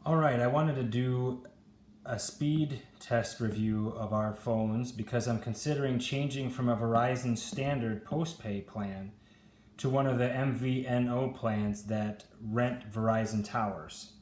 All right, I wanted to do a speed test review of our phones because I'm considering changing from a Verizon standard postpay plan to one of the MVNO plans that rent Verizon towers.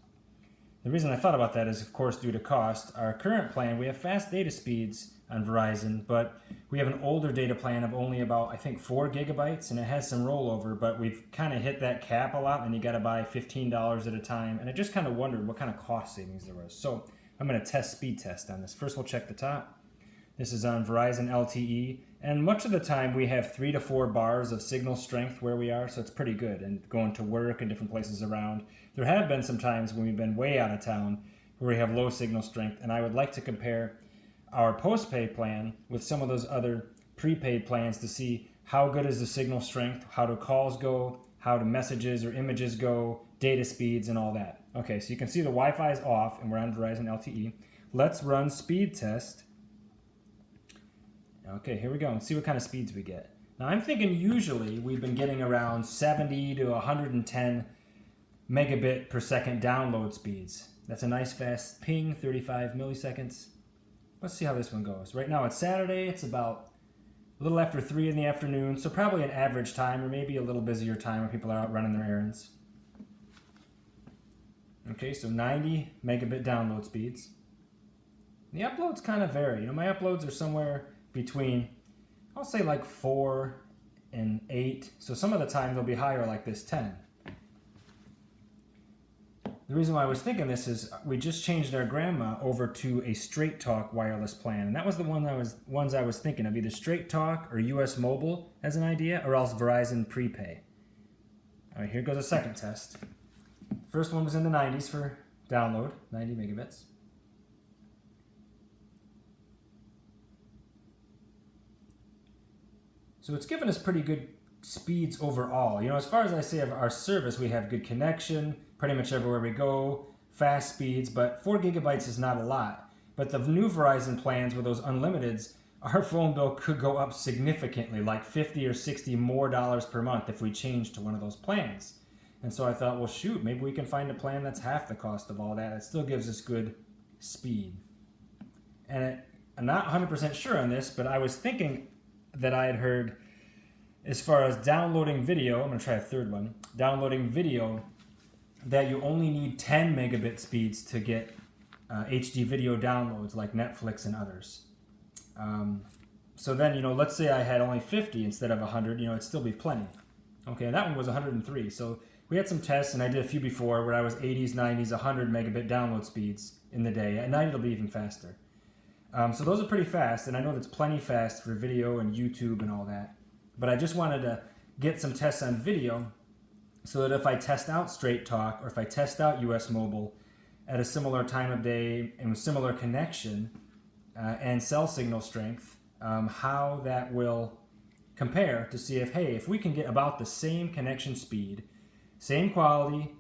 The reason I thought about that is, of course, due to cost. Our current plan, we have fast data speeds on Verizon, but we have an older data plan of only about, I think, 4 gigabytes, and it has some rollover, but we've kind of hit that cap a lot, and you got to buy $15 at a time, and I just kind of wondered what kind of cost savings there was. So I'm going to speed test on this. First, we'll check the top. This is on Verizon Lte, and much of the time we have 3 to 4 bars of signal strength where we are, so it's pretty good. And going to work and different places around, there have been some times when we've been way out of town where we have low signal strength, and I would like to compare our postpay plan with some of those other prepaid plans to see how good is the signal strength, how do calls go, how do messages or images go, data speeds, and all that. Okay, so you can see the Wi-Fi is off, and we're on Verizon Lte. Let's run speed test. Okay, here we go. Let's see what kind of speeds we get. Now I'm thinking usually we've been getting around 70 to 110 megabit per second download speeds. That's a nice fast ping, 35 milliseconds. Let's see how this one goes. Right now it's Saturday. It's about a little after 3 in the afternoon, so probably an average time or maybe a little busier time when people are out running their errands. Okay, so 90 megabit download speeds. The uploads kind of vary. My uploads are somewhere between, I'll say like 4 and 8. So some of the time they'll be higher, like this 10. The reason why I was thinking this is we just changed our grandma over to a Straight Talk wireless plan. And that was the ones I was thinking of, either Straight Talk or US Mobile as an idea, or else Verizon Prepay. All right, here goes a second test. First one was in the 90s for download, 90 megabits. So it's given us pretty good speeds overall. As far as I say of our service, we have good connection pretty much everywhere we go, fast speeds, but 4 gigabytes is not a lot. But the new Verizon plans with those unlimiteds, our phone bill could go up significantly, like 50 or 60 more dollars per month if we change to one of those plans. And so I thought, well, shoot, maybe we can find a plan that's half the cost of all that. It still gives us good speed. And I'm not 100% sure on this, but I was thinking that I had heard as far as downloading video, I'm going to try a third one, downloading video, that you only need 10 megabit speeds to get HD video downloads like Netflix and others. So then, let's say I had only 50 instead of 100, it'd still be plenty. Okay, that one was 103. So we had some tests, and I did a few before where I was 80s, 90s, 100 megabit download speeds in the day. At night, it'll be even faster. So those are pretty fast, and I know that's plenty fast for video and YouTube and all that. But I just wanted to get some tests on video so that if I test out Straight Talk or if I test out US Mobile at a similar time of day and with similar connection and cell signal strength, how that will compare to see if we can get about the same connection speed, same quality,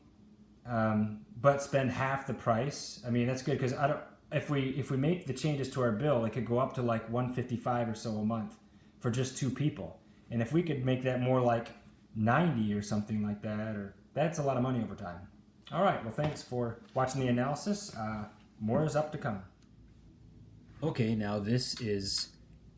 but spend half the price. I mean, that's good because if we make the changes to our bill, it could go up to like $155 or so a month for just 2 people. And if we could make that more like 90 or something like that, that's a lot of money over time. All right, well, thanks for watching the analysis. More is up to come. Okay, now this is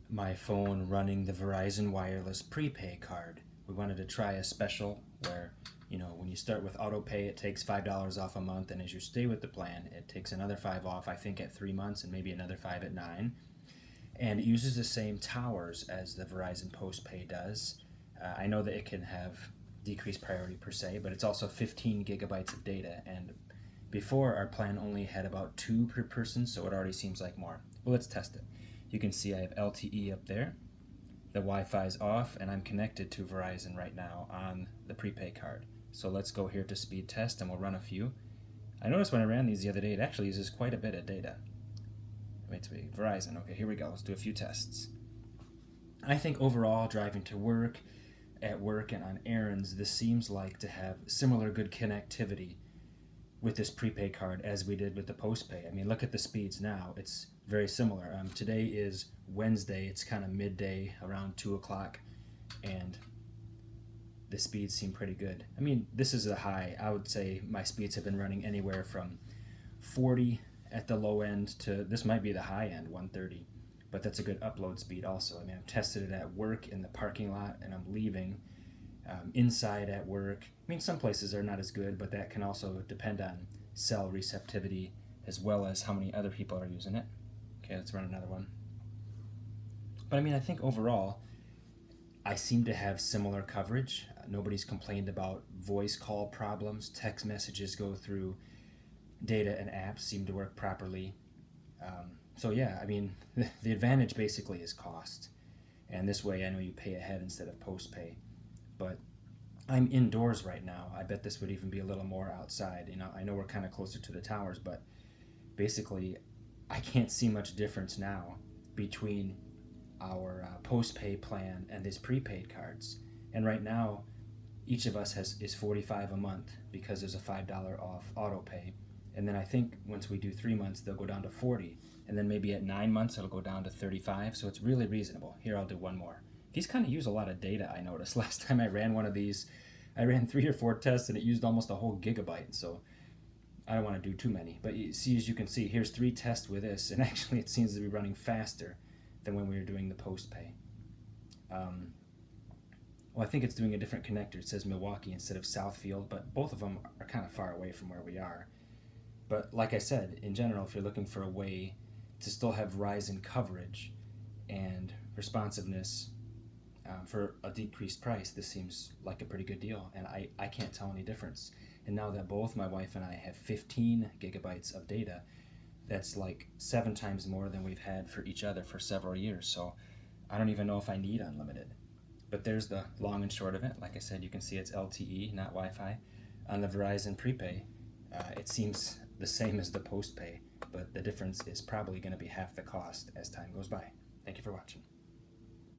my phone running the Verizon Wireless Prepay card. We wanted to try a special where, when you start with auto pay, it takes $5 off a month, and as you stay with the plan, it takes another $5 off, I think, at 3 months, and maybe another $5 at 9. And it uses the same towers as the Verizon Postpay does. I know that it can have decreased priority per se, but it's also 15 gigabytes of data. And before, our plan only had about 2 per person, so it already seems like more. Well, let's test it. You can see I have LTE up there. The Wi-Fi is off, and I'm connected to Verizon right now on the Prepay card. So let's go here to speed test, and we'll run a few. I noticed when I ran these the other day, it actually uses quite a bit of data. Wait, Verizon. Okay, here we go. Let's do a few tests. I think overall, driving to work, at work, and on errands, this seems like to have similar good connectivity with this Prepay card as we did with the Postpay. I mean, look at the speeds now. It's very similar. Today is Wednesday. It's kind of midday, around 2 o'clock, and the speeds seem pretty good. I mean, this is a high. I would say my speeds have been running anywhere from 40 at the low end to, this might be the high end, 130. But that's a good upload speed also. I mean, I've tested it at work in the parking lot, and I'm leaving inside at work. I mean, some places are not as good, but that can also depend on cell receptivity as well as how many other people are using it. Okay, let's run another one. But I mean, I think overall, I seem to have similar coverage. Nobody's complained about voice call problems. Text messages go through. Data and apps seem to work properly. So yeah, I mean, the advantage basically is cost. And this way I know you pay ahead instead of post-pay. But I'm indoors right now. I bet this would even be a little more outside. You know, I know we're kind of closer to the towers, but basically I can't see much difference now between our post-pay plan and these prepaid cards. And right now, each of us is $45 a month because there's a $5 off auto pay. And then I think once we do 3 months, they'll go down to 40. And then maybe at 9 months, it'll go down to 35. So it's really reasonable. Here, I'll do one more. These kind of use a lot of data, I noticed. Last time I ran one of these, I ran 3 or 4 tests and it used almost a whole gigabyte. So I don't want to do too many. But you see, as you can see, here's 3 tests with this. And actually, it seems to be running faster than when we were doing the post-pay. Well, I think it's doing a different connector. It says Milwaukee instead of Southfield, but both of them are kind of far away from where we are. But like I said, in general, if you're looking for a way to still have Verizon coverage and responsiveness for a decreased price, this seems like a pretty good deal, and I can't tell any difference. And now that both my wife and I have 15 gigabytes of data, that's like 7 times more than we've had for each other for several years, so I don't even know if I need unlimited. But there's the long and short of it. Like I said, you can see it's LTE, not Wi-Fi. On the Verizon Prepay, it seems the same as the post-pay, but the difference is probably going to be half the cost as time goes by. Thank you for watching.